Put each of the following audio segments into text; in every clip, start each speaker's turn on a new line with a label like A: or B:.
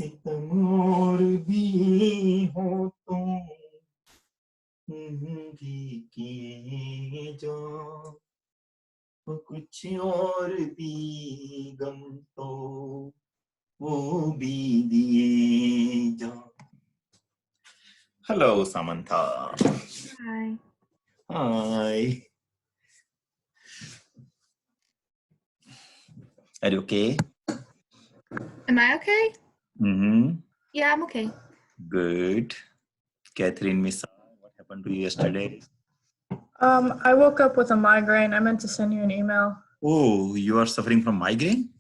A: सितम और भी हो तुम भी किए जाओ कुछ और भी गम तो वो भी दिए जाओ. Hello, Samantha.
B: Hi.
A: Hi. Are you okay?
B: Am I okay?
A: Mm-hmm.
B: Yeah, I'm okay.
A: Good. Catherine Misa, what happened to you yesterday?
C: I woke up with a migraine. I meant to send you an email.
A: Oh, you are suffering from migraine?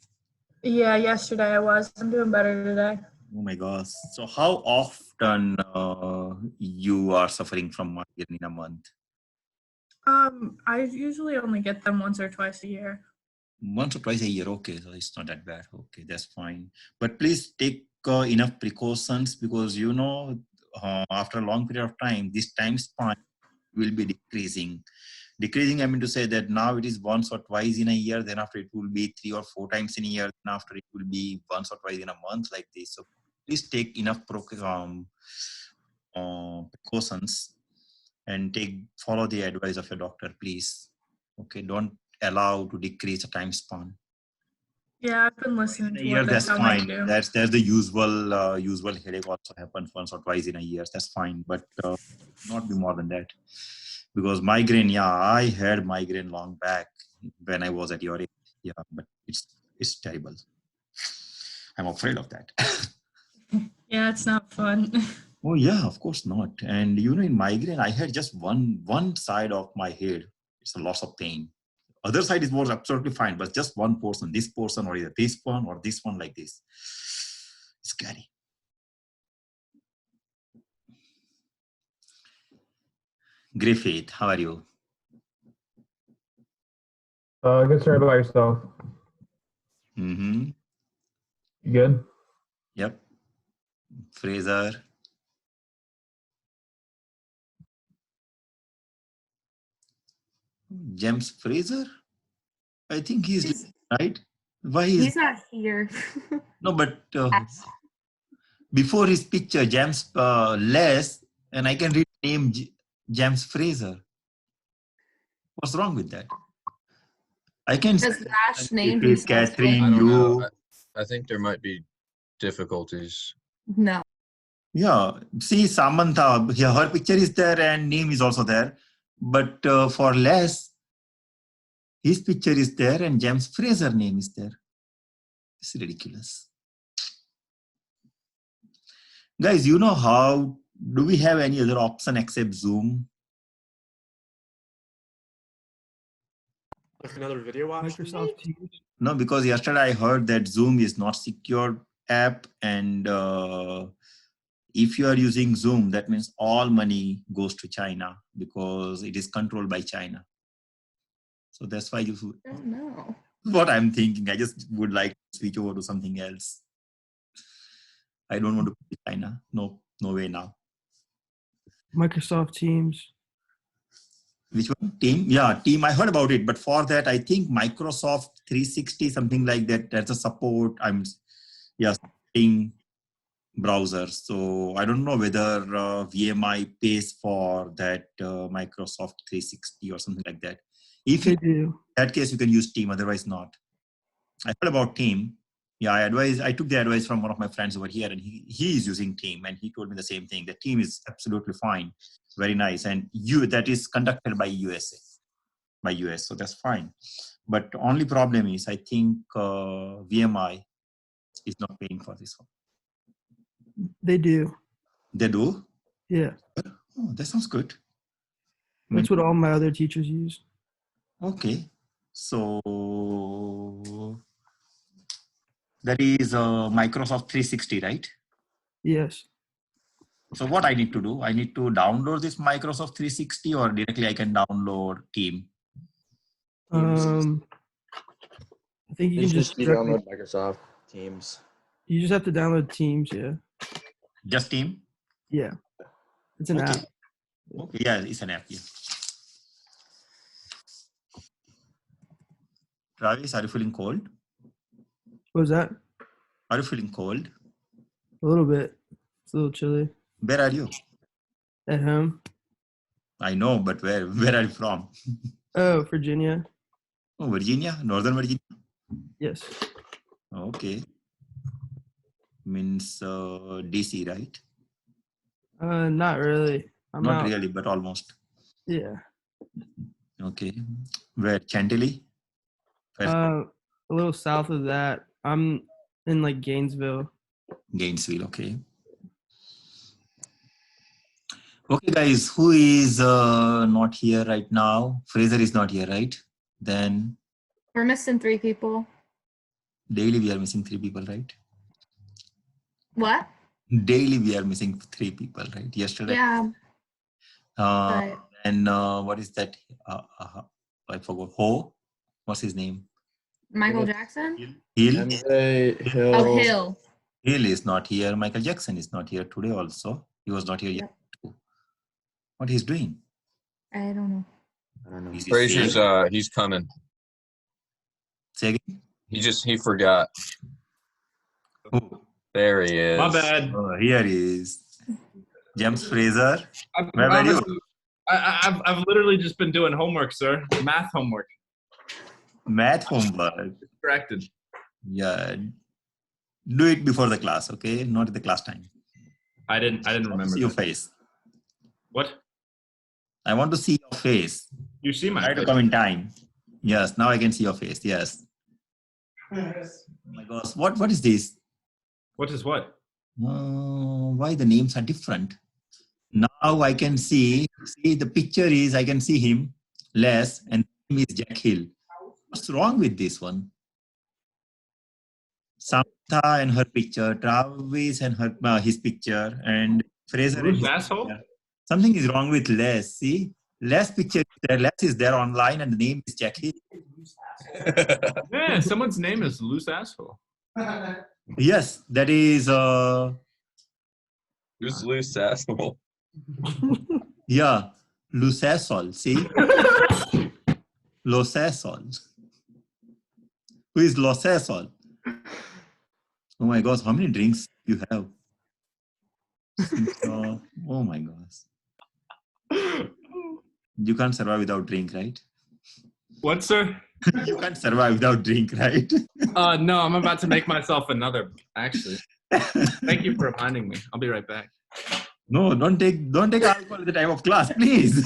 C: Yeah, yesterday I was. I'm doing better today.
A: Oh my gosh. So how often you are suffering from migraine in a month?
C: I usually only get them once or twice a year.
A: Once or twice a year. Okay, so it's not that bad. Okay, that's fine. But please take enough precautions because after a long period of time, this time span will be decreasing. Decreasing, I mean to say that now it is once or twice in a year, then after it will be 3 or 4 times in a year, then after it will be once or twice in a month like this. So please take enough precautions and follow the advice of your doctor, please. Okay, don't allow to decrease the time span.
C: Yeah, I've been listening
A: In a
C: to
A: year,
C: what they
A: that's
C: tell me to
A: fine.
C: do.
A: That's the usual headache also happens once or twice in a year. That's fine, but not be more than that. Because migraine, yeah, I had migraine long back when I was at your age. Yeah, but it's terrible. I'm afraid of that.
C: Yeah, it's not fun.
A: Oh yeah, of course not. And in migraine, I had just one side of my head. It's a loss of pain. Other side is was absolutely fine, but just one portion, this portion, or either this one or this one, like this. It's scary. Griffith, how are you?
D: Good, sir. How about yourself?
A: Mm-hmm.
D: You good?
A: Yep. Fraser. James Fraser? I think he's right. Why is
B: He's not here.
A: no? But before his picture, James Les, and I can read name James Fraser. What's wrong with that? I can
B: His last name
A: if
B: he
A: it's
B: spells
A: Catherine,
E: I don't
A: you.
E: know. I think there might be difficulties.
B: No.
A: Yeah, see Samantha, yeah, her picture is there and name is also there. But for Les, his picture is there and James Fraser name is there. It's ridiculous. Guys, how, do we have any other option except Zoom?
F: Like another video watch?
D: Microsoft Teams.
A: No, because yesterday I heard that Zoom is not secure app, and if you are using Zoom, that means all money goes to China because it is controlled by China. So that's why you.
B: I don't know.
A: What I'm thinking, I just would like to switch over to something else. I don't want to be China. No way now.
D: Microsoft Teams.
A: Which one? Team? Yeah, Team. I heard about it, but for that, I think Microsoft 360, something like that. That's a support. Supporting browsers. So I don't know whether VMI pays for that Microsoft 360 or something like that. If
D: They
A: in
D: do.
A: that case, you can use Team. Otherwise, not. I heard about Team. Yeah, I took the advice from one of my friends over here, and he is using Team, and he told me the same thing. The Team is absolutely fine, very nice, and that is conducted by US, so that's fine. But only problem is, I think VMI is not paying for this one.
D: They do.
A: They do?
D: Yeah.
A: Oh, that sounds good.
D: That's what all my other teachers use.
A: Okay, so that is Microsoft 360, right?
D: Yes.
A: So what I need to do? I need to download this Microsoft 360 or directly I can download Team?
D: I think you can just
E: download Microsoft Teams.
D: You just have to download Teams. Yeah.
A: Just Team?
D: Yeah. It's an app.
A: Okay, yeah, it's an app. Yeah. Travis, are you feeling cold?
D: What was that?
A: Are you feeling cold?
D: A little bit. It's a little chilly.
A: Where are you?
D: At home.
A: I know, but where? Where are you from?
D: Oh, Virginia.
A: Oh, Virginia, Northern Virginia.
D: Yes.
A: Okay, means DC, right?
D: Not really. I'm
A: Not
D: out.
A: really, but almost.
D: Yeah.
A: Okay, where? Chantilly? Where?
D: A little south of that. I'm in like Gainesville.
A: Gainesville. Okay. Okay, guys, who is not here right now? Fraser is not here, right? Then
B: We're missing 3 people.
A: daily we are missing 3 people, right?
B: What?
A: Daily we are missing 3 people, right? Yesterday.
B: Yeah,
A: Uh,
B: but
A: and what is that? I forgot. Ho? What's his name?
B: Michael Jackson?
A: Hill.
F: MJ Hill.
B: Oh, Hill.
A: Hill is not here. Michael Jackson is not here today. Also, he was not here yet.
B: Yep.
A: What he's doing?
B: I don't know.
F: I don't know.
A: Is he
E: Frazier's
A: sick?
E: he's coming.
A: Say again?
E: He forgot.
A: Who?
E: There he is.
G: My bad.
A: Oh, here he is. James Fraser.
G: I've,
A: Where were you?
G: I've literally just been doing homework, sir. Math homework.
A: Math homework.
G: Distracted.
A: Yeah. Do it before the class, okay? Not at the class time.
G: I didn't remember.
A: See your
G: that.
A: face.
G: What?
A: I want to see your face.
G: You see my
A: Try to
G: face.
A: come in time. Yes, now I can see your face. Yes. Oh my gosh, what is this?
G: What is what?
A: Why the names are different? Now I can see the picture is, I can see him, Les, and name is Jack Hill. What's wrong with this one? Samantha and her picture, Travis and his picture, and Fraser and
G: Bruce
A: his
G: asshole?
A: picture. Something is wrong with Les. See, Les picture is there. Les is there online, and the name is Jack Hill.
G: Yeah, someone's name is loose asshole.
A: Yes, that is.
E: Who's loose asshole?
A: Yeah, Lucasol. See, Losasol. Who is Losasol? Oh my gosh, how many drinks you have? Oh my gosh. You can't survive without drink, right?
G: What, sir?
A: You can't survive without drink, right?
G: No, I'm about to make myself another, actually. Thank you for reminding me. I'll be right back.
A: No, don't take alcohol at the time of class, please.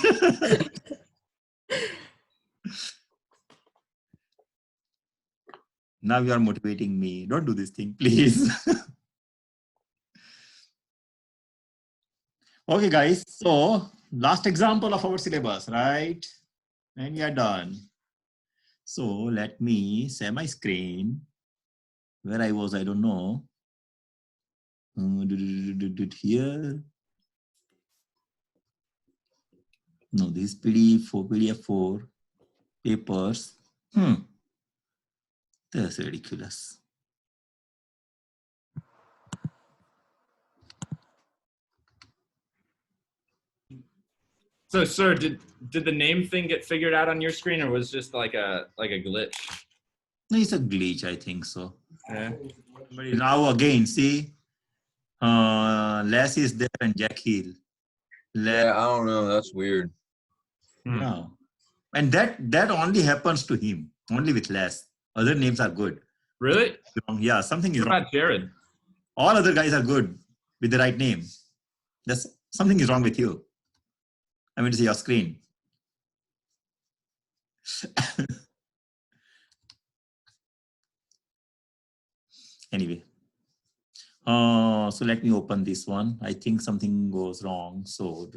A: Now you are motivating me. Don't do this thing, please. Okay, guys. So last example of our syllabus, right? And we are done. So let me share my screen. Where I was, I don't know. Here. No, this is PDF4 papers. That's ridiculous.
G: So, sir, did the name thing get figured out on your screen, or was just like a glitch?
A: No, it's a glitch, I think so.
G: Yeah.
A: But now again, see, Les is there and Jack Hill.
E: Yeah, I don't know. That's weird.
A: Yeah. And that only happens to him, only with Les. Other names are good.
G: Really?
A: Yeah, something is
G: What
A: wrong.
G: about Jared?
A: All other guys are good with the right name. That's something is wrong with you. I mean to see your screen. Anyway. So let me open this one. I think something goes wrong. So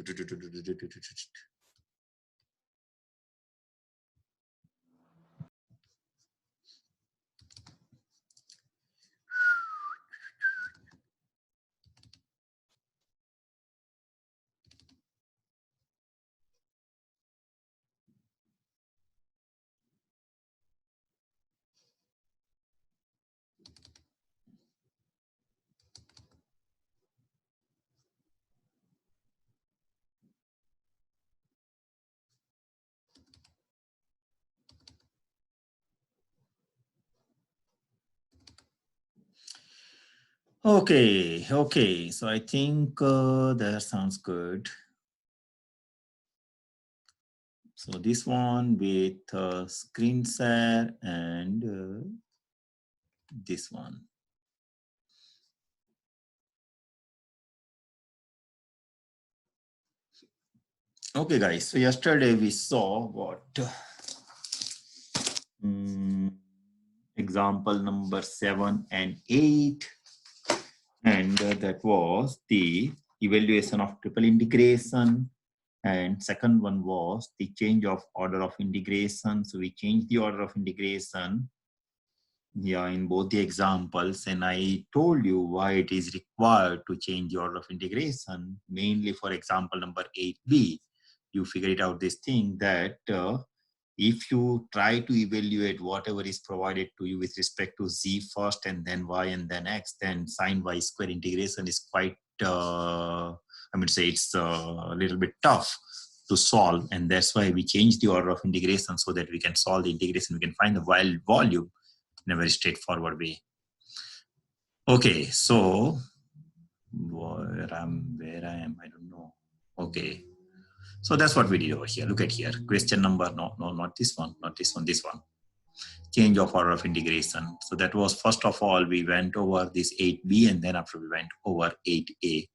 A: Okay. So I think that sounds good. So this one with screen share and this one. Okay, guys. So yesterday we saw what? Example number 7 and 8. And that was the evaluation of triple integration. And second one was the change of order of integration. So we changed the order of integration in both the examples, and I told you why it is required to change the order of integration. Mainly for example number 8b, you figure it out this thing that if you try to evaluate whatever is provided to you with respect to z first and then y and then x, then sine y square integration is quite I would say it's a little bit tough to solve, and that's why we change the order of integration so that we can solve the integration, we can find the volume in a very straightforward way. Okay, so where I am, I don't know. Okay, so that's what we did over here. Look at here, question number, no, not this one, this one. Change of order of integration. So that was, first of all, we went over this 8b, and then after we went over 8a.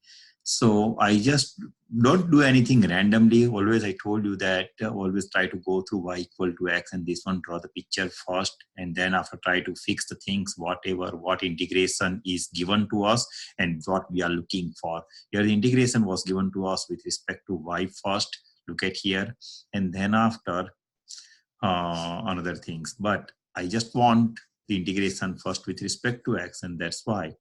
A: So I just don't do anything randomly. Always I told you that always try to go through y equal to x, and this one draw the picture first, and then after try to fix the things, what integration is given to us and what we are looking for. Here the integration was given to us with respect to y first, look at here, and then after another things. But I just want the integration first with respect to x, and that's why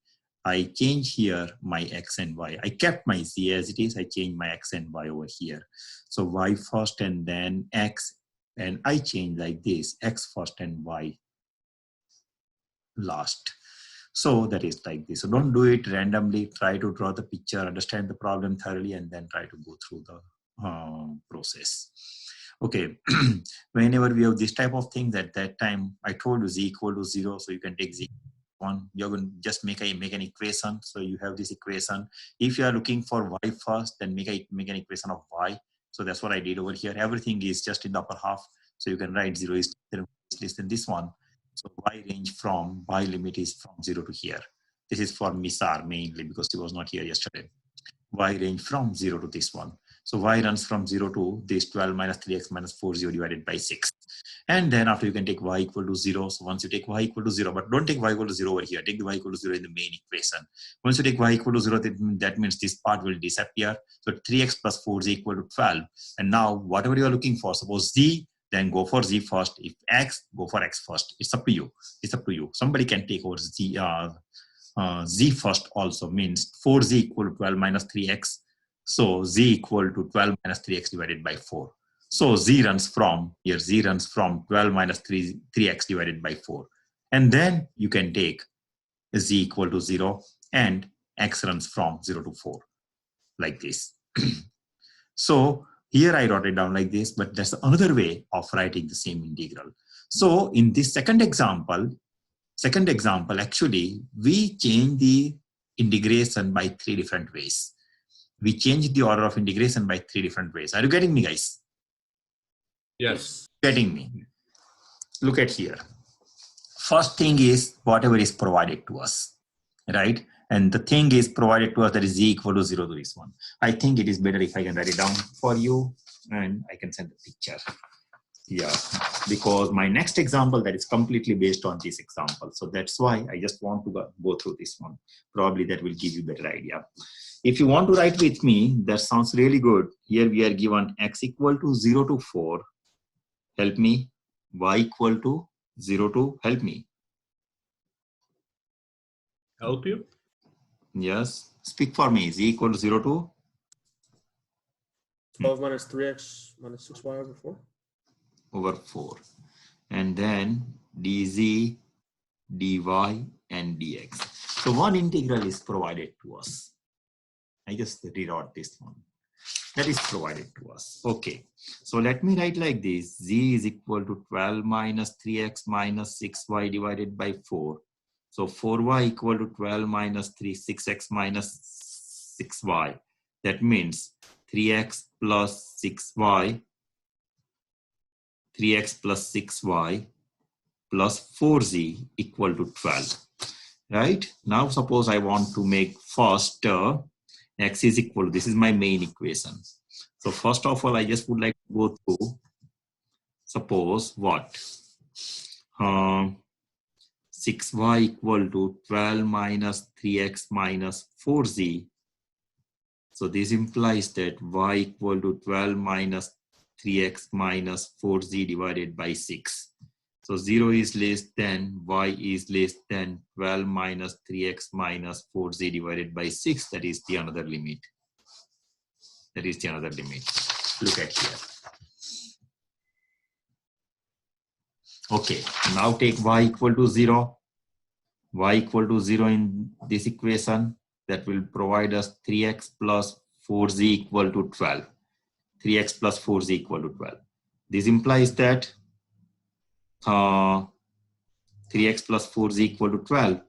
A: I change here my x and y. I kept my z as it is. I change my x and y over here. So y first and then x, and I change like this, x first and y last. So that is like this. So don't do it randomly. Try to draw the picture, understand the problem thoroughly, and then try to go through the process. Okay, whenever we have this type of things, at that time, I told you z equal to 0, so you can take z one. You're going to just make an equation. So you have this equation. If you are looking for y first, then make an equation of y. So that's what I did over here. Everything is just in the upper half. So you can write 0 is less than this one. So y range from, y limit is from 0 to here. This is for Misar mainly because he was not here yesterday. Y range from 0 to this one. So y runs from 0 to this 12 minus 3x minus 40 divided by 6. And then after you can take y equal to 0. So once you take y equal to 0, but don't take y equal to 0 over here. Take the y equal to 0 in the main equation. Once you take y equal to 0, that means this part will disappear. So 3x plus 4 is equal to 12. And now whatever you are looking for, suppose z, then go for z first. If x, go for x first. It's up to you. It's up to you. Somebody can take over z. Z first also means 4z equal to 12 minus 3x. So z equal to 12 minus 3x divided by 4. So z runs from, here z runs from 12 minus 3x divided by 4. And then you can take z equal to 0 and x runs from 0 to 4 like this. So here I wrote it down like this, but there's another way of writing the same integral. So in this second example, actually, we change the integration by 3 different ways. We change the order of integration by 3 different ways. Are you getting me, guys?
G: Yes.
A: Getting me? Look at here. First thing is whatever is provided to us, right? And the thing is provided to us, that is z equal to 0 to this one. I think it is better if I can write it down for you and I can send the picture. Yeah, because my next example that is completely based on this example. So that's why I just want to go through this one. Probably that will give you a better idea. If you want to write with me, that sounds really good. Here we are given x equal to 0 to 4. Help me. Y equal to 0 to, help me.
G: Help you?
A: Yes, speak for me. Z equal to 0 to?
F: 12 minus 3x minus 6y over 4.
A: Over 4. And then dz, dy, and dx. So one integral is provided to us. I just rewrote this one. That is provided to us. Okay. So let me write like this. Z is equal to 12 minus 3x minus 6y divided by 4. So 4y equal to 12 minus 3, 6x minus 6y. That means 3x plus 6y, 3x plus 6y plus 4z equal to 12. Right? Now suppose I want to make first x is equal, this is my main equation. So first of all, I just would like to go through, suppose what? 6y equal to 12 minus 3x minus 4z. So this implies that y equal to 12 minus 3x minus 4z divided by 6. So 0 is less than, y is less than 12 minus 3x minus 4z divided by 6. That is the another limit. That is the another limit. Look at here. Okay, now take y equal to 0. Y equal to 0 in this equation. That will provide us 3x plus 4z equal to 12. 3x plus 4z equal to 12. This implies that 3x plus 4z equal to 12.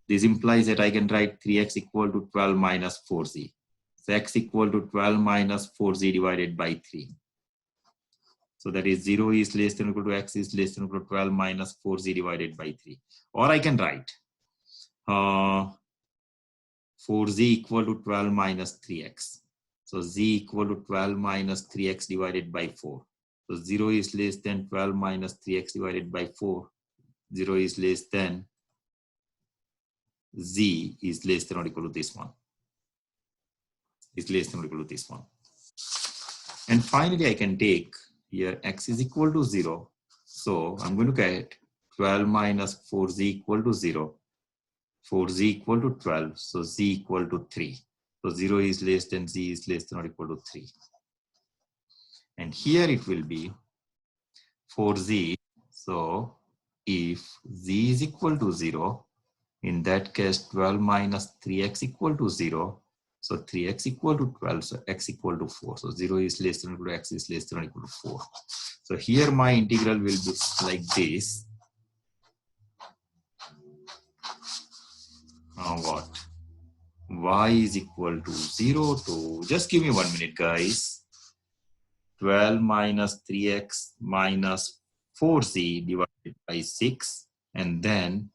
A: This implies that I can write 3x equal to 12 minus 4z. So x equal to 12 minus 4z divided by 3. So that is 0 is less than or equal to x is less than or equal to 12 minus 4z divided by 3. Or I can write 4z equal to 12 minus 3x. So z equal to 12 minus 3x divided by 4. So 0 is less than 12 minus 3x divided by 4. 0 is less than, z is less than or equal to this one. Is less than or equal to this one. And finally, I can take here x is equal to 0. So I'm going to get 12 minus 4z equal to 0. 4z equal to 12. So z equal to 3. So 0 is less than, z is less than or equal to 3. And here it will be 4z. So if z is equal to 0, in that case 12 minus 3x equal to 0. So 3x equal to 12, so x equal to 4. So 0 is less than or equal to x is less than or equal to 4. So here my integral will be like this. Now what? Y is equal to 0 to, just give me 1 minute guys. 12 minus 3x minus 4z divided by 6, and then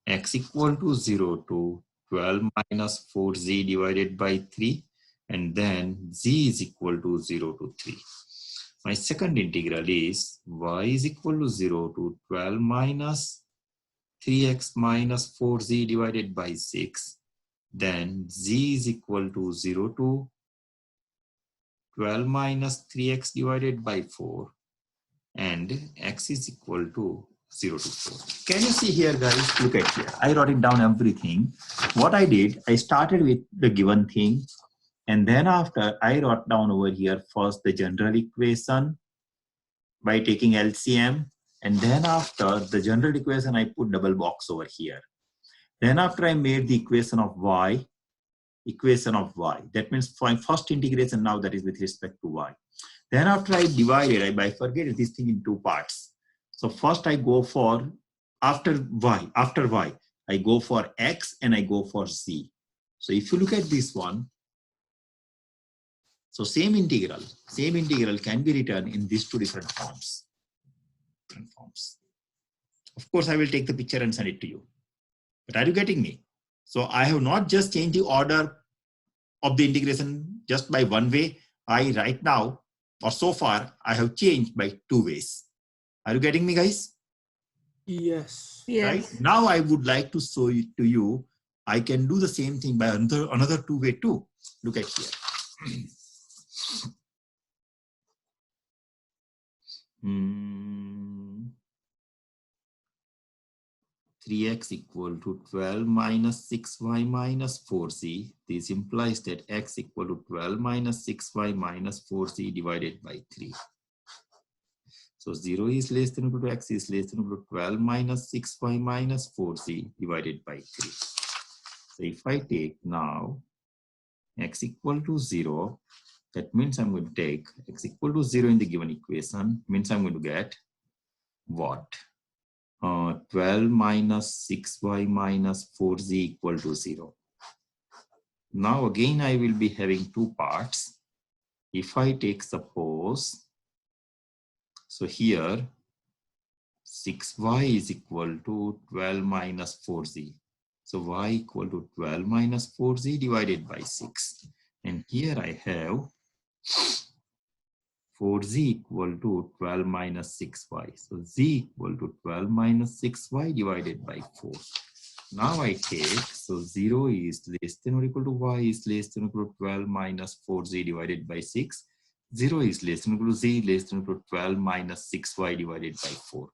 A: x equal to 0 to 12 minus 4z divided by 3, and then z is equal to 0 to 3. My second integral is y is equal to 0 to 12 minus 3x minus 4z divided by 6, then z is equal to 0 to 12 minus 3x divided by 4, and x is equal to 0 to 4. Can you see here guys? Look at here. I wrote it down everything. What I did, I started with the given thing, and then after I wrote down over here first the general equation by taking LCM, and then after the general equation I put double box over here. Then after I made the equation of y. That means my first integration now, that is with respect to y. Then after I divided, I bifurcated this thing in two parts. So first I go for, after y, I go for x and I go for z. So if you look at this one, so same integral can be written in these two different forms. Of course, I will take the picture and send it to you. But are you getting me? So I have not just changed the order of the integration just by one way. I right now, or so far, I have changed by two ways. Are you getting me, guys?
F: Yes.
B: Yes.
A: Right? Now I would like to show it to you. I can do the same thing by another two way too. Look at here. 3x equal to 12 minus 6y minus 4z. This implies that x equal to 12 minus 6y minus 4z divided by 3. So 0 is less than or equal to x is less than or equal to 12 minus 6y minus 4z divided by 3. So if I take now x equal to 0, that means I'm going to take x equal to 0 in the given equation, means I'm going to get what? 12 minus 6y minus 4z equal to 0. Now again, I will be having two parts. If I take suppose, so here 6y is equal to 12 minus 4z. So y equal to 12 minus 4z divided by 6. And here I have 4z equal to 12 minus 6y. So z equal to 12 minus 6y divided by 4. Now I take, so 0 is less than or equal to y is less than or equal to 12 minus 4z divided by 6. 0 is less than or equal to z less than or equal to 12 minus 6y divided by 4.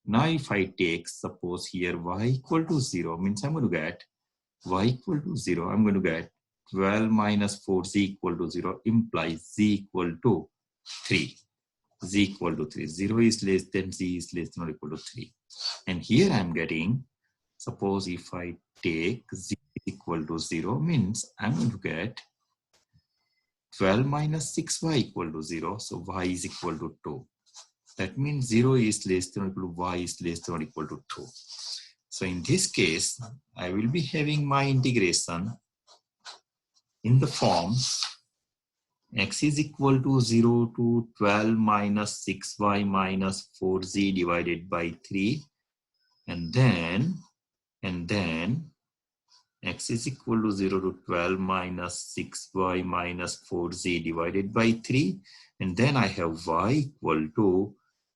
A: Now if I take, suppose here y equal to 0, means I'm going to get y equal to 0, I'm going to get 12 minus 4z equal to 0 implies z equal to 3. Z equal to 3. 0 is less than z is less than or equal to 3. And here I'm getting, suppose if I take z equal to 0, means I'm going to get 12 minus 6y equal to 0. So y is equal to 2. That means 0 is less than or equal to y is less than or equal to 2. So in this case, I will be having my integration in the form x is equal to 0 to 12 minus 6y minus 4z divided by 3. And then x is equal to 0 to 12 minus 6y minus 4z divided by 3. And then I have y equal to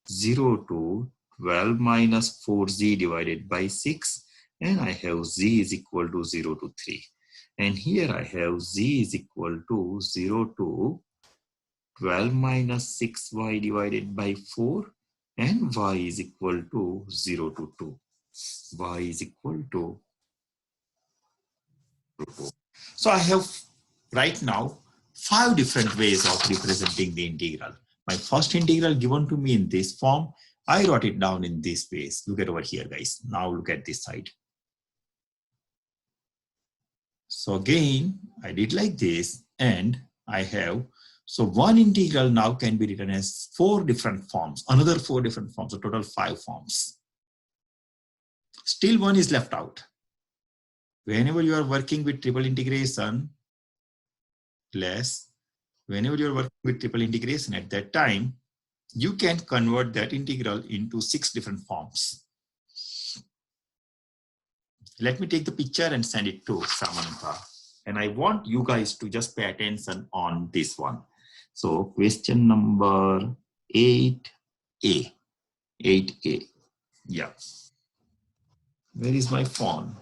A: 0 to 12 minus 4z divided by 6. And I have z is equal to 0 to 3. And here I have z is equal to 0 to 12 minus 6y divided by 4. And y is equal to 0 to 2. Y is equal to 2. So I have right now 5 different ways of representing the integral. My first integral given to me in this form, I wrote it down in this ways. Look at over here, guys. Now look at this side. So again, I did like this, and I have, so one integral now can be written as 4 different forms, another 4 different forms, a total 5 forms. Still one is left out. Whenever you are working with triple integration, whenever you are working with triple integration at that time, you can convert that integral into 6 different forms. Let me take the picture and send it to Samantha. And I want you guys to just pay attention on this one. So question number 8A. 8A. Yeah. Where is my phone?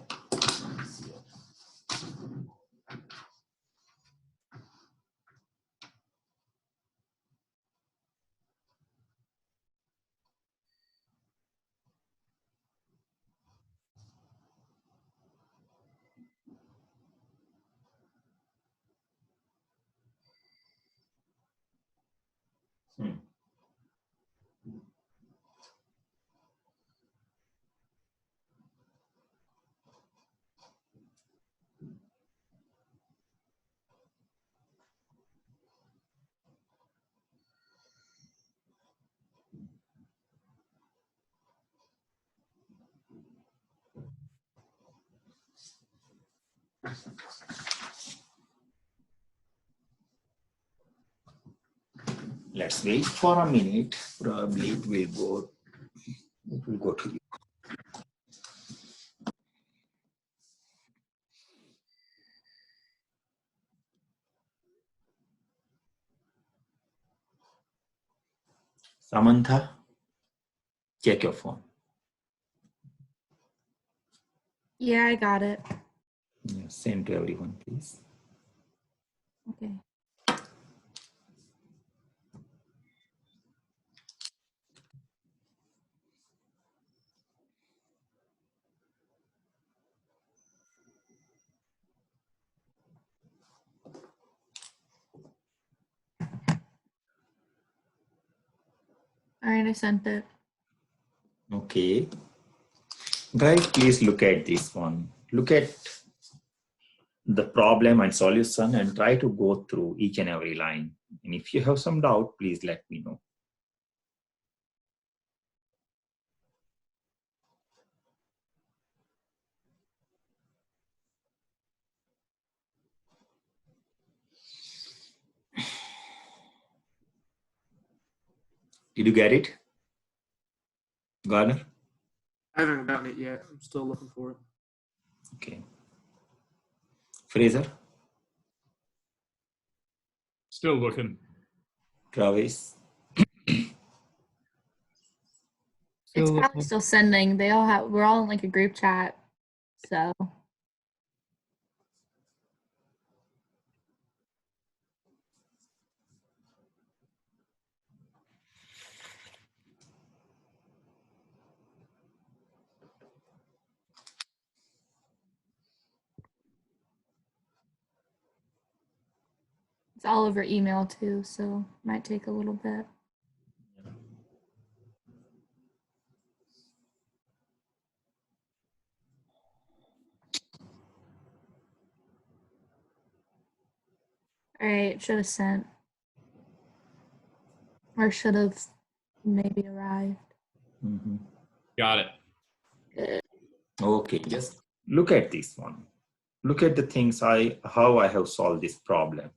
A: Let's wait for a minute. Probably it will go to you. Samantha, check your phone.
B: Yeah, I got it.
A: Yeah, send to everyone, please.
B: Okay. All right, I sent it.
A: Okay. Guys, please look at this one. Look at the problem and solution and try to go through each and every line. And if you have some doubt, please let me know. Did you get it, Garner?
F: I haven't gotten it yet. I'm still looking for it.
A: Okay. Fraser,
G: Still looking.
A: Travis.
B: It's
D: Still
B: probably still sending. We're all in like a group chat. So it's all over email too. So might take a little bit. All right, should have sent. Or should have maybe arrived.
A: Mhm.
G: Got it.
A: Okay, just look at this one. Look at the things how I have solved this problem.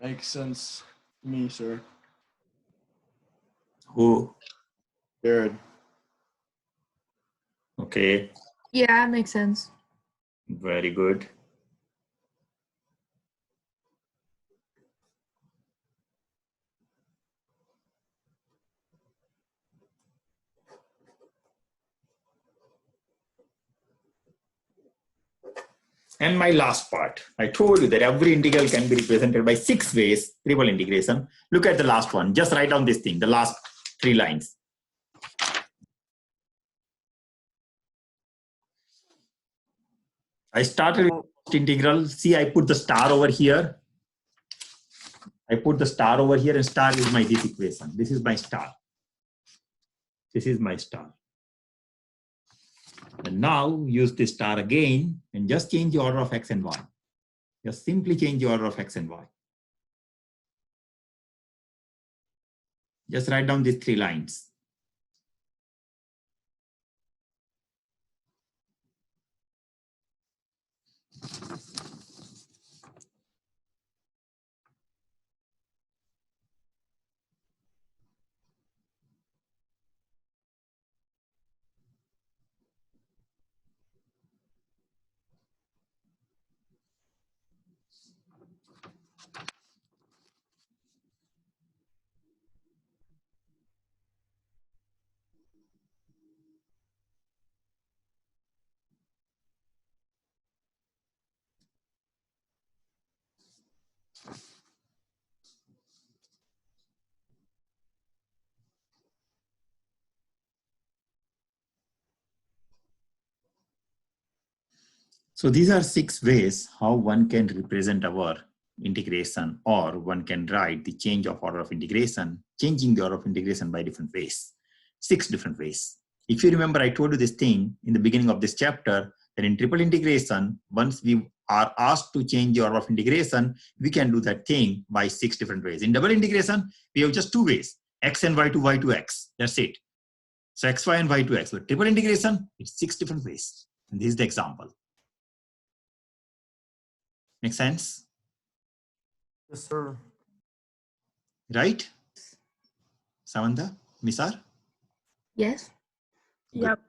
F: Makes sense to me, sir.
A: Who?
F: Jared.
A: Okay,
B: Yeah, it makes sense.
A: very good. And my last part, I told you that every integral can be represented by 6 ways, triple integration. Look at the last one. Just write down this thing, the last 3 lines. I started with first integral. See, I put the star over here. I put the star over here, and star is my this equation. This is my star. This is my star. And now use this star again and just change the order of x and y. Just simply change the order of x and y. Just write down these 3 lines. So these are 6 ways how one can represent our integration, or one can write the change of order of integration, changing the order of integration by different ways. 6 different ways. If you remember, I told you this thing in the beginning of this chapter, that in triple integration, once we are asked to change the order of integration, we can do that thing by 6 different ways. In double integration, we have just 2 ways, x and y to x. That's it. So xy and y to x. But triple integration, it's 6 different ways. And this is the example. Make sense?
F: Yes, sir.
A: Right? Samantha, Misar?
B: Yes.
C: Yep.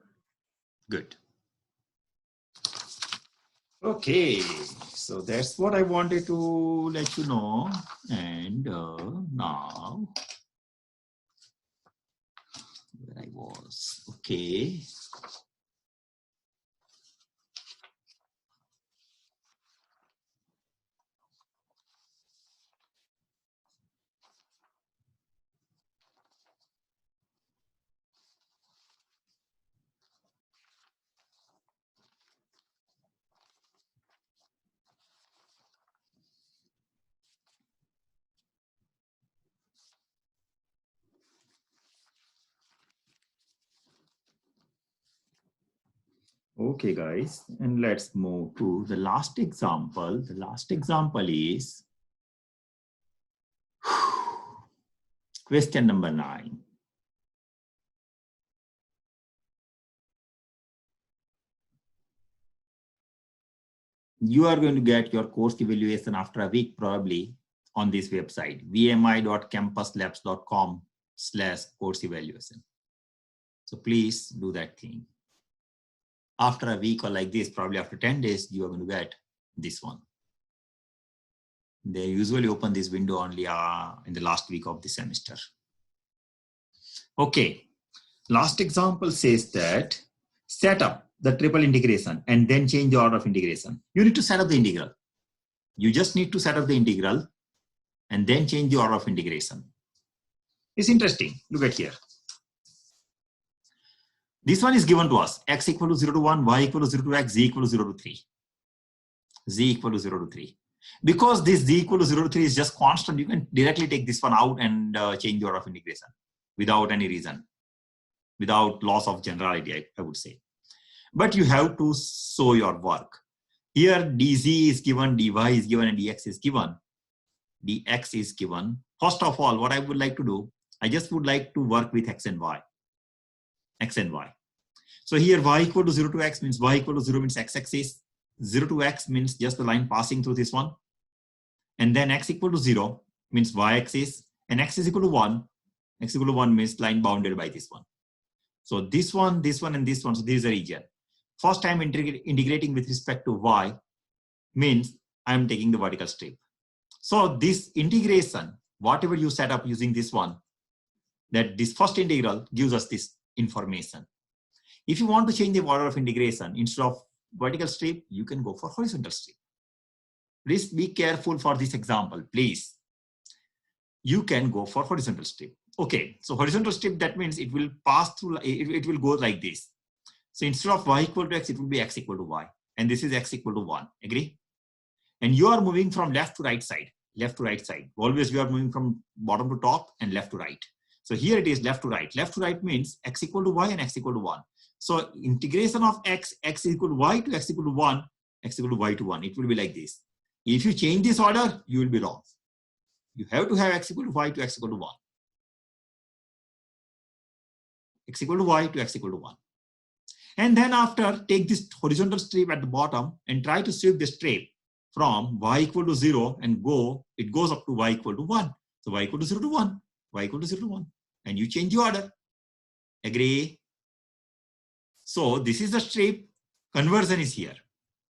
A: Good. Okay, so that's what I wanted to let you know. And now, where I was, okay. Okay, guys, and let's move to the last example. The last example is question number 9. You are going to get your course evaluation after a week, probably on this website, vmi.campuslabs.com/course evaluation. So please do that thing. After a week or like this, probably after 10 days, you are going to get this one. They usually open this window only in the last week of the semester. Okay, last example says that set up the triple integration and then change the order of integration. You need to set up the integral. You just need to set up the integral and then change the order of integration. It's interesting. Look at here. This one is given to us, x equal to 0 to 1, y equal to 0 to x, z equal to 0 to 3. Z equal to 0 to 3. Because this z equal to 0 to 3 is just constant, you can directly take this one out and change the order of integration without any reason, without loss of generality, I would say. But you have to show your work. Here dz is given, dy is given, and dx is given. Dx is given. First of all, what I would like to do, I just would like to work with x and y. X and y. So here y equal to 0 to x means y equal to 0 means x-axis. 0 to x means just the line passing through this one. And then x equal to 0 means y-axis. And x is equal to 1. X equal to 1 means line bounded by this one. So this one, and this one. So this is a region. First time integrating with respect to y means I'm taking the vertical strip. So this integration, whatever you set up using this one, that this first integral gives us this information. If you want to change the order of integration, instead of vertical strip, you can go for horizontal strip. Please be careful for this example, please. You can go for horizontal strip. Okay, so horizontal strip, that means it will pass through, it will go like this. So instead of y equal to x, it will be x equal to y. And this is x equal to 1, agree? And you are moving from left to right side, left to right side. Always we are moving from bottom to top and left to right. So here it is left to right. Left to right means x equal to y and x equal to 1. So integration of x equal to y to x equal to 1, x equal to y to 1. It will be like this. If you change this order, you will be wrong. You have to have x equal to y to x equal to 1. X equal to y to x equal to 1. And then after, take this horizontal strip at the bottom and try to sweep the strip from y equal to 0 and it goes up to y equal to 1. So y equal to 0 to 1, y equal to 0 to 1. And you change the order. Agree? So this is the strip. Conversion is here.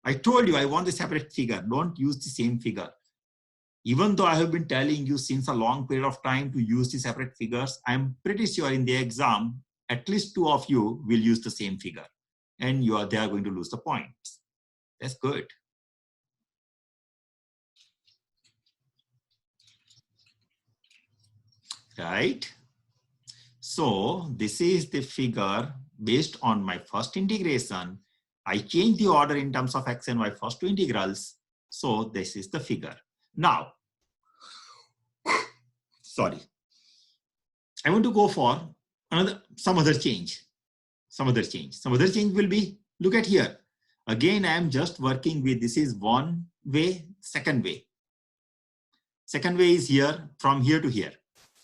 A: I told you I want a separate figure. Don't use the same figure. Even though I have been telling you since a long period of time to use the separate figures, I'm pretty sure in the exam, at least 2 of you will use the same figure. And they are going to lose the points. That's good. Right? So this is the figure based on my first integration. I change the order in terms of x and y first two integrals. So this is the figure. Now, sorry, I want to go for some other change. Some other change will be, look at here. Again, I am just working with, this is one way, second way. Second way is here, from here to here,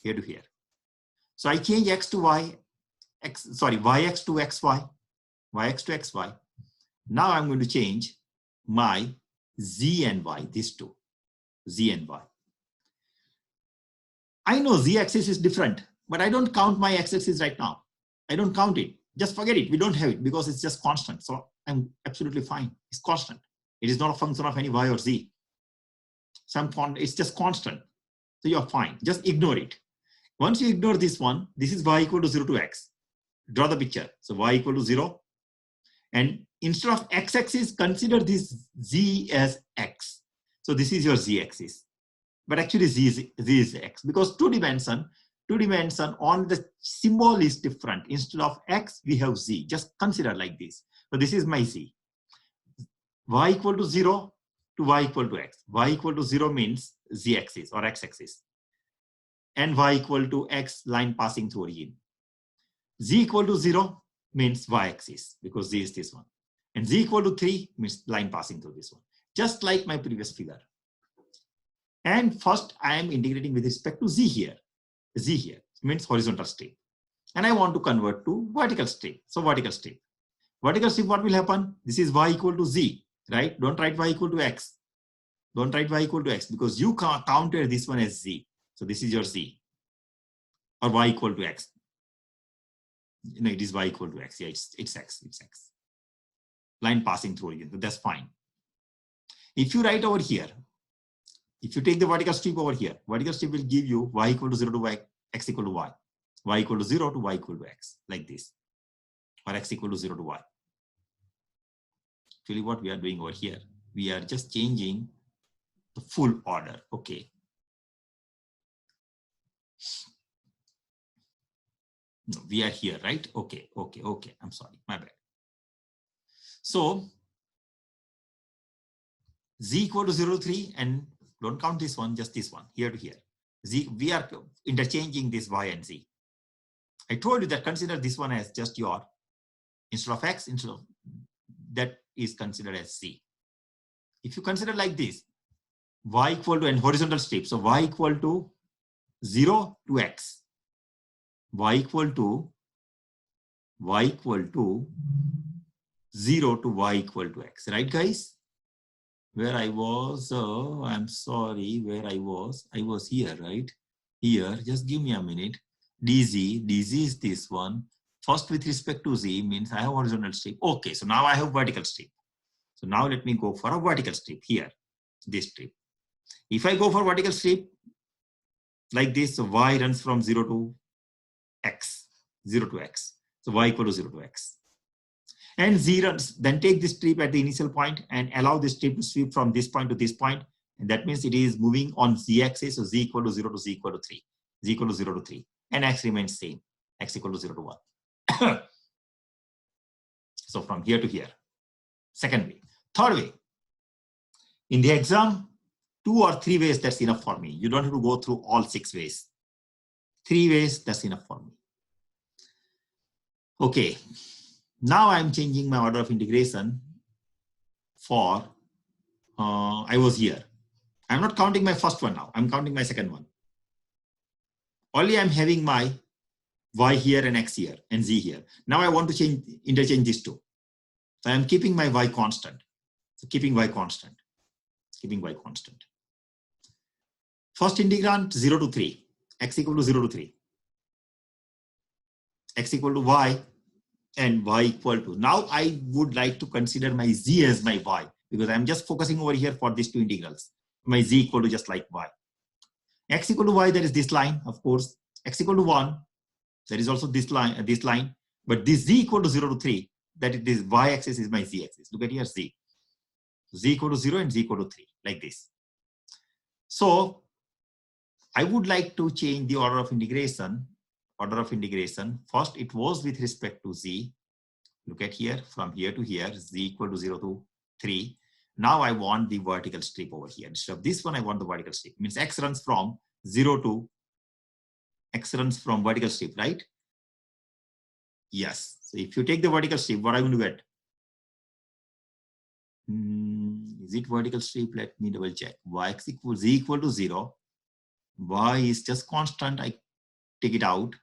A: here to here. So I change x to y, yx to xy, yx to xy. Now I'm going to change my z and y, these two, z and y. I know z-axis is different, but I don't count my x-axis right now. I don't count it. Just forget it. We don't have it because it's just constant. So I'm absolutely fine. It's constant. It is not a function of any y or z. It's just constant. So you're fine. Just ignore it. Once you ignore this one, this is y equal to 0 to x. Draw the picture. So y equal to 0. And instead of x-axis, consider this z as x. So this is your z-axis. But actually z is x, because two dimension on the symbol is different. Instead of x, we have z. Just consider like this. So this is my z. Y equal to 0 to y equal to x. Y equal to 0 means z-axis or x-axis. And y equal to x, line passing through origin. Z equal to 0 means y-axis, because z is this one. And z equal to 3 means line passing through this one. Just like my previous figure. And first, I am integrating with respect to z here. Z here means horizontal strip. And I want to convert to vertical strip. So vertical strip. Vertical strip, what will happen? This is y equal to z, right? Don't write y equal to x. Don't write y equal to x, because you counted this one as z. So this is your z. Or y equal to x. No, it is y equal to x. Yeah, it's x. It's x. Line passing through origin. So that's fine. If you write over here, if you take the vertical strip over here, vertical strip will give you y equal to 0 to y, x equal to y. Y equal to 0 to y equal to x, like this. Or x equal to 0 to y. Actually, what we are doing over here, we are just changing the full order. Okay. No, we are here, right? Okay. I'm sorry, my bad. So z equal to 0 to 3, and don't count this one, just this one, here to here. Z, we are interchanging this y and z. I told you that consider this one as just your, instead of x, instead of that is considered as z. If you consider like this, y equal to, and horizontal strip, so y equal to 0 to x, y equal to 0 to y equal to x, right guys? Where I was, I'm sorry, where I was here, right? Here, just give me a minute. dz is this one. First with respect to z means I have horizontal strip. Okay, so now I have vertical strip. So now let me go for a vertical strip here, this strip. If I go for vertical strip like this, so y runs from 0 to x, 0 to x. So y equal to 0 to x. And z runs, then take this strip at the initial point and allow this strip to sweep from this point to this point. And that means it is moving on z-axis, so z equal to 0 to z equal to 3. Z equal to 0 to 3. And x remains same, x equal to 0 to 1. So from here to here. Second way. Third way. In the exam, 2 or 3 ways, that's enough for me. You don't have to go through all 6 ways. 3 ways, that's enough for me. Okay. Now I'm changing my order of integration for, I was here. I'm not counting my first one now. I'm counting my second one. Only I'm having my y here and x here and z here. Now I want to interchange these two. So I'm keeping my y constant. So keeping y constant. First integrand 0 to 3. X equal to 0 to 3. X equal to y. And y equal to, now I would like to consider my z as my y, because I'm just focusing over here for these two integrals. My z equal to just like y. X equal to y, there is this line, of course. X equal to 1, there is also this line, but this z equal to 0 to 3, that it is y-axis is my z-axis. Look at here, z. Z equal to 0 and z equal to 3, like this. So I would like to change the order of integration. First, it was with respect to z. Look at here, from here to here, z equal to 0 to 3. Now I want the vertical strip over here. Instead of this one, I want the vertical strip. Means x runs from 0 to, x runs from vertical strip, right? Yes. So if you take the vertical strip, what are you going to get? Is it vertical strip? Let me double check. Yx equals z equal to 0. Y is just constant. I take it out.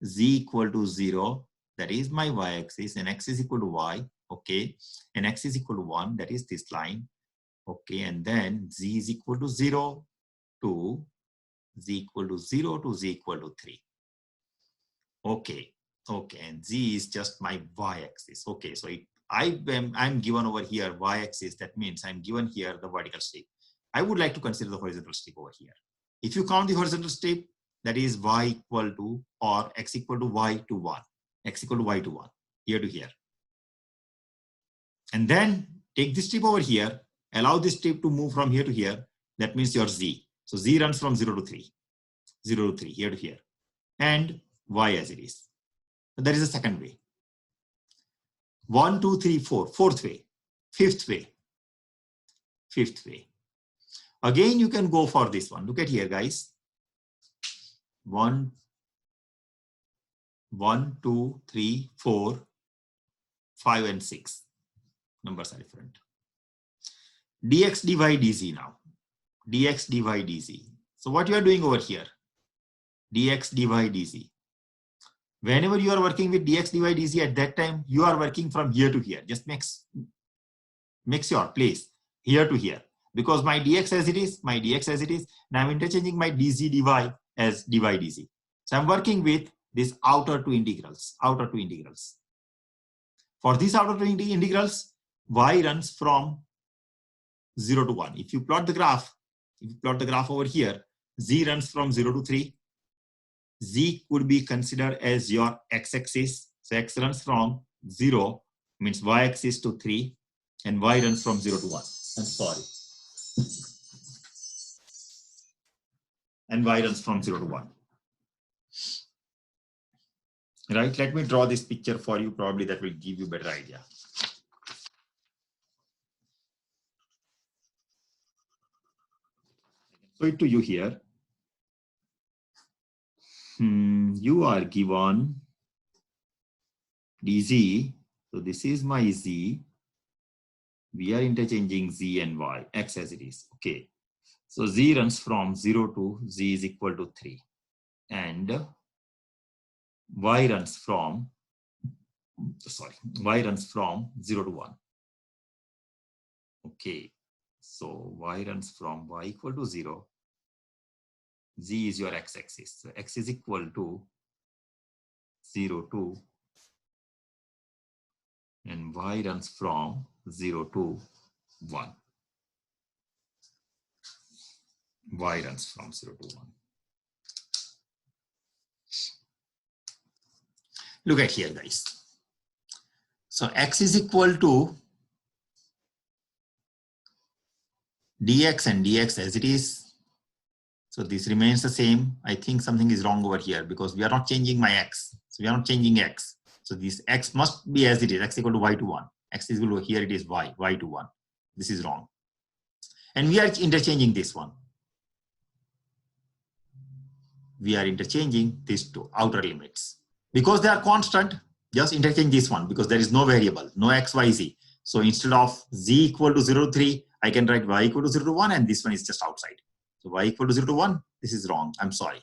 A: Z equal to 0. That is my y-axis, and x is equal to y. Okay. And x is equal to 1. That is this line. Okay. And then z is equal to 0 to z equal to 0 to z equal to 3. Okay. Okay. And z is just my y-axis. Okay. So I'm given over here y-axis. That means I'm given here the vertical strip. I would like to consider the horizontal strip over here. If you count the horizontal strip, that is y equal to or x equal to y to 1. X equal to y to 1. Here to here. And then take this strip over here. Allow this strip to move from here to here. That means your z. So z runs from 0 to 3. 0 to 3. Here to here. And y as it is. So that is the second way. 1, 2, 3, 4. Fourth way. Fifth way. Fifth way. Again, you can go for this one. Look at here, guys. 1, 2, 3, 4, 5, and 6. Numbers are different. Dx, dy, dz now. Dx, dy, dz. So what you are doing over here? Dx, dy, dz. Whenever you are working with dx, dy, dz, at that time, you are working from here to here. Just mix your place here to here. Because my dx as it is, my dx as it is, and I'm interchanging my dz, dy as dy, dz. So I'm working with these outer two integrals, For these outer two integrals, y runs from 0 to 1. If you plot the graph over here, z runs from 0 to 3. Z could be considered as your x-axis. So x runs from 0, means y-axis to 3, and y runs from 0 to 1. I'm sorry. And y runs from 0 to 1. Right, let me draw this picture for you. Probably that will give you a better idea. Show it to you here. You are given dz. So this is my z. We are interchanging z and y, x as it is. Okay. So z runs from 0 to z is equal to 3. And y runs from 0 to 1. Okay. So y runs from y equal to 0. Z is your x-axis. So x is equal to 0 to, and y runs from 0 to 1. Y runs from 0 to 1. Look at here, guys. So x is equal to dx and dx as it is. So this remains the same. I think something is wrong over here because we are not changing my x. So we are not changing x. So this x must be as it is, x equal to y to 1. X is equal to, here it is y to 1. This is wrong. And we are interchanging this one. We are interchanging these two outer limits. Because they are constant, just interchange this one because there is no variable, no x, y, z. So instead of z equal to 0 to 3, I can write y equal to 0 to 1, and this one is just outside. So y equal to 0 to 1, this is wrong. I'm sorry.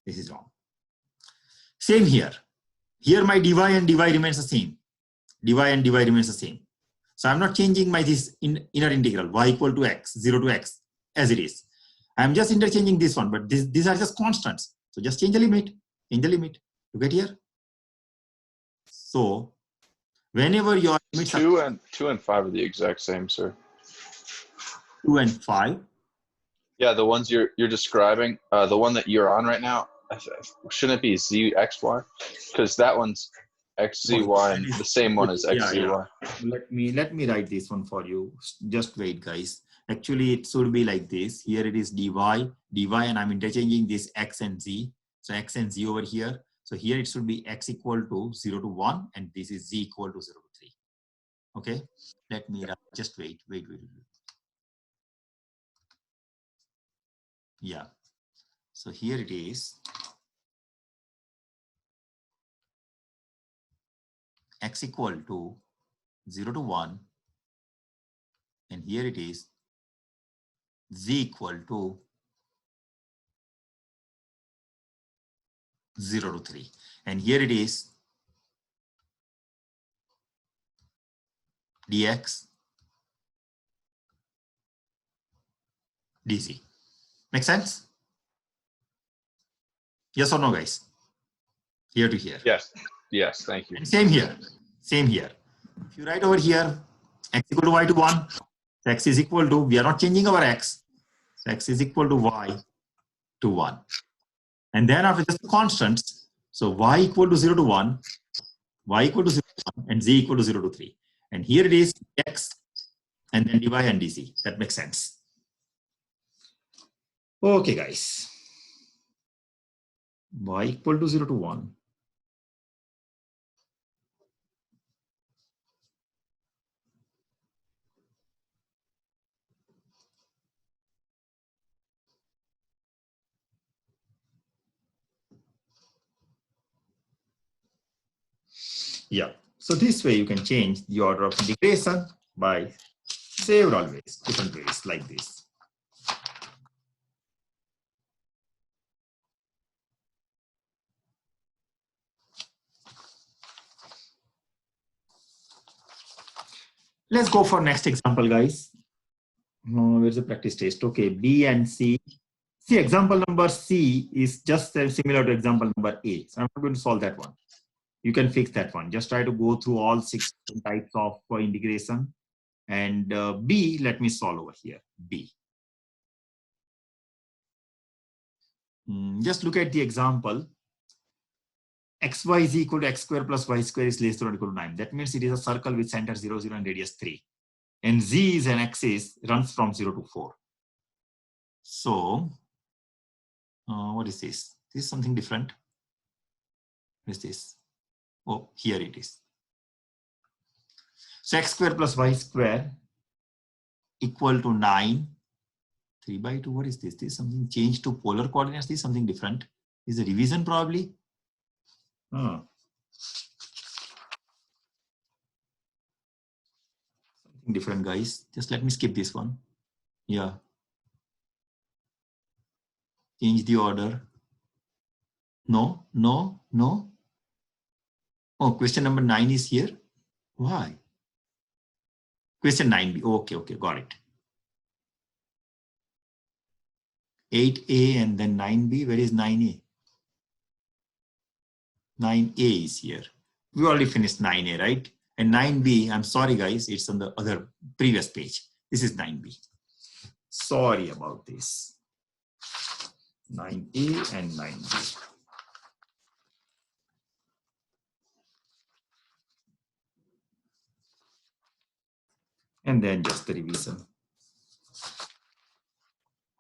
A: This is wrong. Same here. Here my dy and dy remains the same. Dy and dy remains the same. So I'm not changing my this inner integral y equal to x, 0 to x as it is. I'm just interchanging this one, but these are just constants. So just change the limit. Change the limit. Look at here. So whenever your limits
H: 2 and 5 are the exact same, sir.
A: 2 and 5.
H: Yeah, the ones you're describing, the one that you're on right now, shouldn't it be ZXY? Because that one's XZY and the same one as XZY.
A: Yeah. Let me write this one for you. Just wait, guys. Actually, it should be like this. Here it is dy, and I'm interchanging this x and z. So x and z over here. So So here it should be x equal to 0 to 1, and this is z equal to 0 to 3. Okay, let me just wait. Yeah, so here it is. X equal to 0 to 1, and here it is z equal to 0 to 3, and here it is dx dz. Make sense? Yes or no, guys? Here to here.
H: Yes. Yes. Thank you.
A: And same here. Same here. If you write over here, x equal to y to 1, x is equal to, we are not changing our x. So x is equal to y to 1. And then after just the constants, so y equal to 0 to 1, y equal to 0 to 1, and z equal to 0 to 3. And here it is x, and then dy and dz. That makes sense. Okay, guys. Y equal to 0 to 1. Yeah, so this way you can change the order of integration by several ways, different ways like this. Let's go for next example, guys. Where's the practice test? Okay, B and C. See, example number C is just similar to example number A. So I'm not going to solve that one. You can fix that one. Just try to go through all 6 types of integration. And B, let me solve over here. B. Just look at the example. Xy is equal to x square plus y square is less than or equal to 9. That means it is a circle with center 0, 0 and radius 3. And z is an axis, runs from 0 to 4. So, what is this? This is something different. What is this? Oh, here it is. So x square plus y square equal to 9. 3 by 2, what is this? This is something changed to polar coordinates. This is something different. Is a revision probably? Something different, guys. Just let me skip this one. Yeah. Change the order. No. Oh, question number 9 is here. Why? Question 9b. Okay, got it. 8a and then 9b. Where is 9a? 9a is here. We already finished 9a, right? And 9b, I'm sorry, guys, it's on the other previous page. This is 9b. Sorry about this. 9a and 9b. And then just the revision.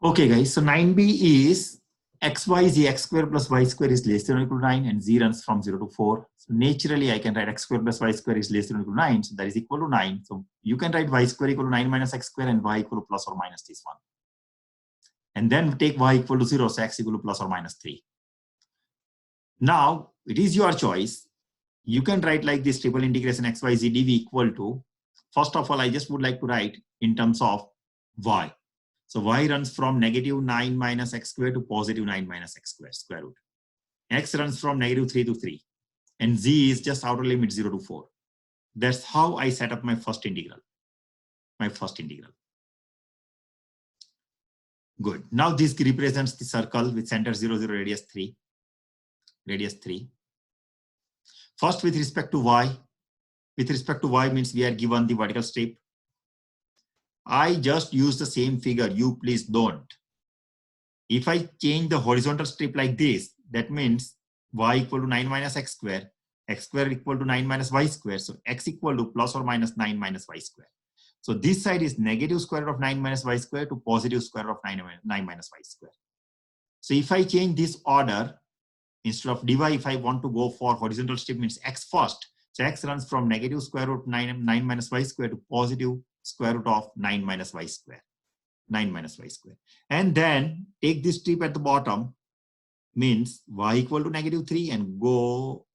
A: Okay, guys, so 9b is xy is x square plus y square is less than or equal to 9, and z runs from 0 to 4. So naturally, I can write x square plus y square is less than or equal to 9. So that is equal to 9. So you can write y square equal to 9 minus x square and y equal to plus or minus this one. And then take y equal to 0, so x equal to plus or minus 3. Now, it is your choice. You can write like this triple integration x, y, z, dv equal to, first of all, I just would like to write in terms of y. So y runs from negative 9 minus x square to positive 9 minus x square, square root. X runs from negative 3 to 3. And z is just outer limit 0 to 4. That's how I set up my first integral. Good. Now this represents the circle with center 0, 0, radius 3. First, with respect to y. With respect to y means we are given the vertical strip. I just use the same figure. You please don't. If I change the horizontal strip like this, that means y equal to 9 minus x square equal to 9 minus y square. So x equal to plus or minus 9 minus y square. So this side is negative square root of 9 minus y square to positive square root of 9 minus y square. So if I change this order, instead of dy, if I want to go for horizontal strip, means x first. So x runs from negative square root 9 minus y square to positive square root of 9 minus y square. 9 minus y square. And then take this strip at the bottom, means y equal to negative 3 and go,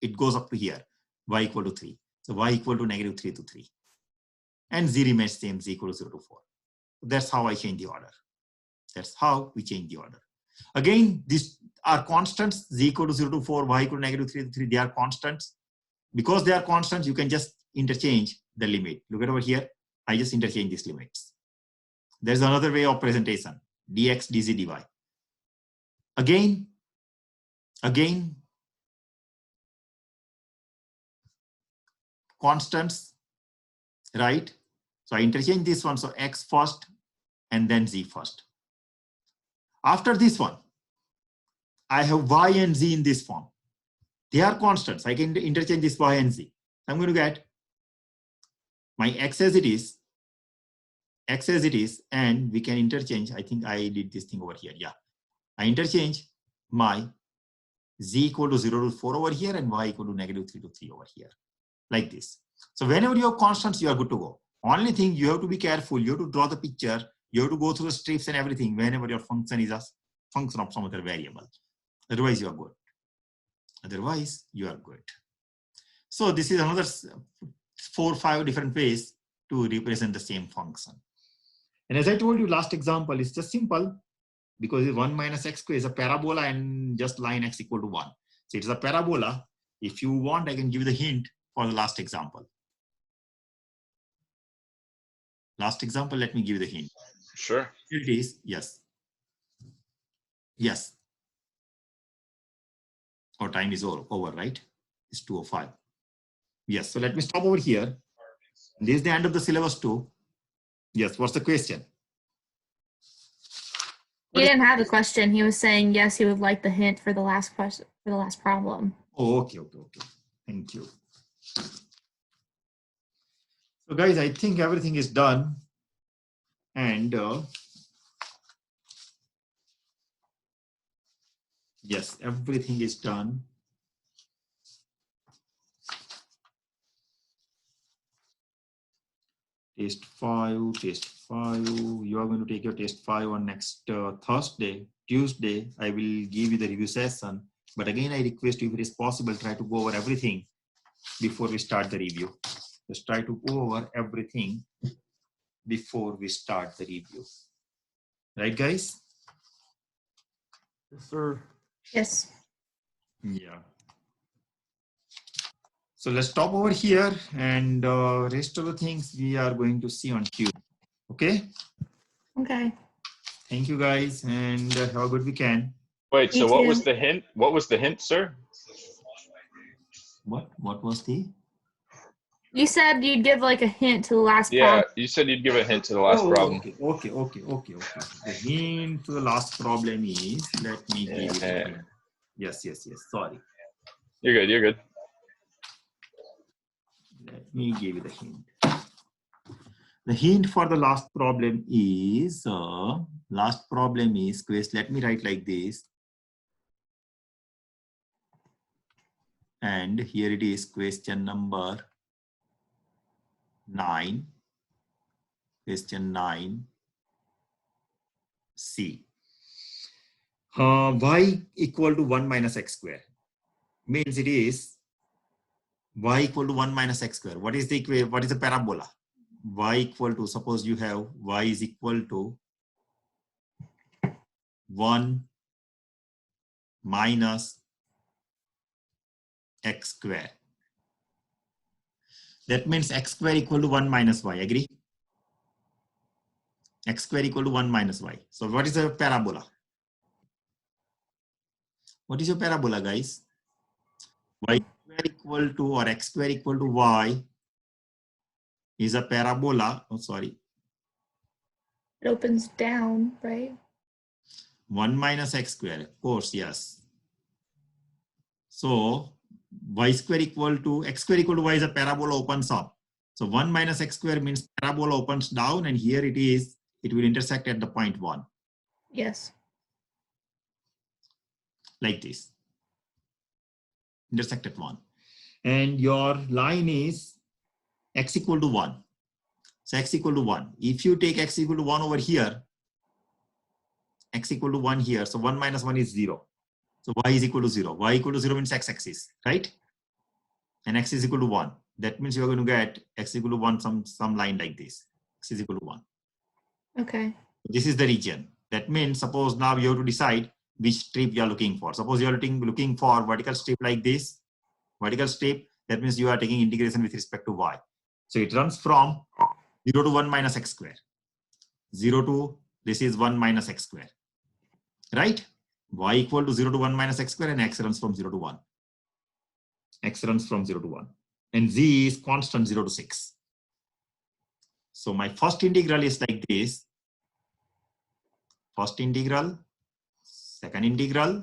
A: it goes up to here, y equal to 3. So y equal to negative 3 to 3. And z remains same, z equal to 0 to 4. That's how I change the order. That's how we change the order. Again, these are constants, z equal to 0 to 4, y equal to negative 3 to 3, they are constants. Because they are constants, you can just interchange the limit. Look at over here, I just interchange these limits. There's another way of presentation, dx, dz, dy. Again, constants, right? So I interchange this one, so x first and then z first. After this one, I have y and z in this form. They are constants. I can interchange this y and z. I'm going to get my x as it is, and we can interchange. I think I did this thing over here. Yeah, I interchange my z equal to 0 to 4 over here and y equal to negative 3 to 3 over here, like this. So whenever you have constants, you are good to go. Only thing you have to be careful, you have to draw the picture, you have to go through the strips and everything whenever your function is a function of some other variable. Otherwise, you are good. Otherwise, you are good. So this is another 4 or 5 different ways to represent the same function. And as I told you, last example is just simple because 1 minus x squared is a parabola and just line x equal to 1. So it's a parabola. If you want, I can give you the hint for the last example. Last example, let me give you the hint.
H: Sure.
A: Here it is, yes. Yes. Our time is over, right? It's 2:05. Yes, so let me stop over here. This is the end of the syllabus too. Yes, what's the question?
B: He didn't have a question. He was saying yes, he would like the hint for the last question, for the last problem.
A: Oh, okay. Thank you. So guys, I think everything is done. And yes, everything is done. Test 5. You are going to take your test 5 on next Tuesday. I will give you the review session. But again, I request you, if it is possible, try to go over everything before we start the review. Just try to go over everything before we start the review. Right, guys?
F: Yes, sir.
B: Yes.
A: Yeah. So let's stop over here, and rest of the things we are going to see on Tuesday. Okay.
B: Okay.
A: Thank you, guys, and have a good weekend.
H: Wait,
B: Me
H: so what
B: too.
H: was the hint? What was the hint, sir?
A: What was the?
B: You said you'd give like a hint to the last
H: Yeah,
B: problem.
H: you said you'd give a hint to the last
A: Oh,
H: problem.
A: Okay. The hint to the last problem is, let me give you the hint. Yes. Sorry.
H: You're good.
A: Let me give you the hint. The hint for the last problem is, let me write like this. And here it is, question number 9. Question 9C. Y equal to 1 minus x square. Means it is y equal to 1 minus x square. What is the equation? What is the parabola? Y equal to, suppose you have y is equal to 1 minus x square. That means x square equal to 1 minus y. Agree? X square equal to 1 minus y. So what is the parabola? What is your parabola, guys? Y square equal to, or x square equal to y is a parabola. Oh, sorry.
B: It opens down, right?
A: 1 minus x square, of course, yes. So y square equal to, x square equal to y is a parabola opens up. So 1 minus x square means parabola opens down, and here it is, it will intersect at the point 1.
B: Yes.
A: Like this. intersect at 1. And your line is x equal to 1. So x equal to 1. If you take x equal to 1 over here, x equal to 1 here, so 1 minus 1 is 0. So y is equal to 0. Y equal to 0 means x-axis, right? And x is equal to 1. That means you are going to get x equal to 1, some line like this. X is equal to 1.
B: Okay.
A: This is the region. That means suppose now you have to decide which strip you are looking for. Suppose you are looking for vertical strip like this. Vertical strip, that means you are taking integration with respect to y. So it runs from 0 to 1 minus x square. 0 to, this is 1 minus x square. Right? Y equal to 0 to 1 minus x square, and x runs from 0 to 1. X runs from 0 to 1. And z is constant 0 to 6. So my first integral is like this. First integral, second integral,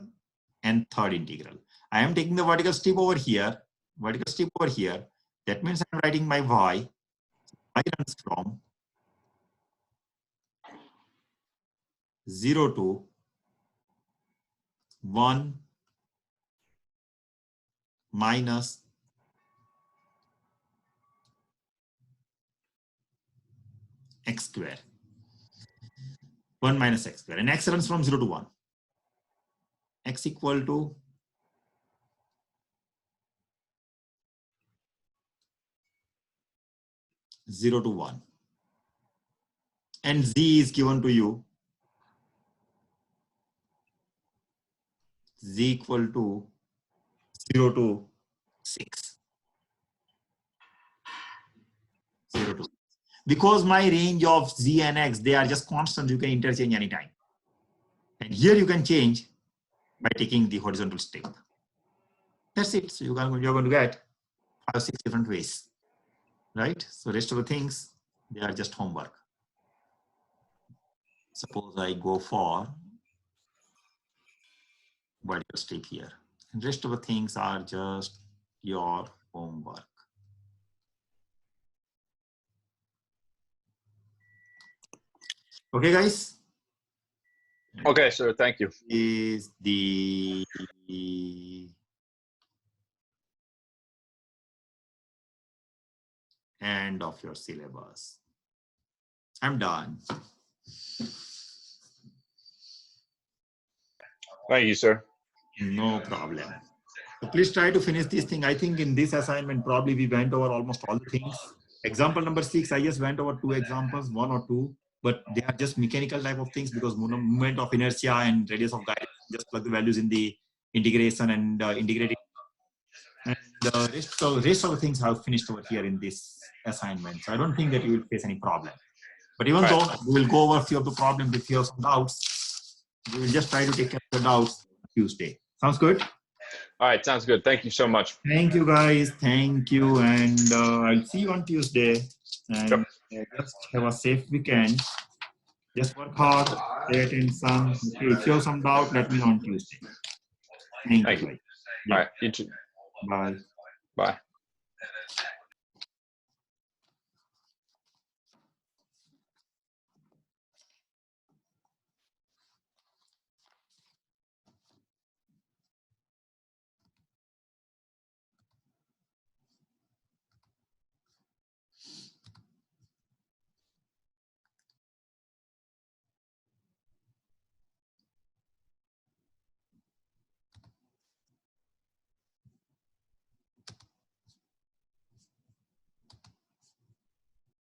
A: and third integral. I am taking the vertical strip over here. Vertical strip over here. That means I'm writing my y. Y runs from 0 to 1 minus x square. 1 minus x square. And x runs from 0 to 1. X equal to 0 to 1. And z is given to you. Z equal to 0 to 6. 0 to 6. Because my range of z and x, they are just constant, you can interchange anytime. And here you can change by taking the horizontal strip. That's it. So you're going to get 5 or 6 different ways. Right? So rest of the things, they are just homework. Suppose I go for vertical strip here. And rest of the things are just your homework. Okay, guys?
H: Okay, sir. Thank you.
A: Is the end of your syllabus. I'm done.
H: Thank you, sir.
A: No problem. So please try to finish this thing. I think in this assignment, probably we went over almost all the things. Example number 6, I just went over 2 examples, 1 or 2, but they are just mechanical type of things because moment of inertia and radius of guidance, just plug the values in the integration and integrate it. And the rest of the things have finished over here in this assignment. So I don't think that you will face any problem. But even though we will go over a few of the problems, if you have some doubts, we will just try to take care of the doubts Tuesday. Sounds good?
H: All right, sounds good. Thank you so much.
A: Thank you, guys. Thank you. And I'll see you on Tuesday. And just have a safe weekend. Just work hard. Get in some. Okay, if you have some doubt, let me know on Tuesday. Thank you.
H: All right, you too.
A: Bye.
H: Bye.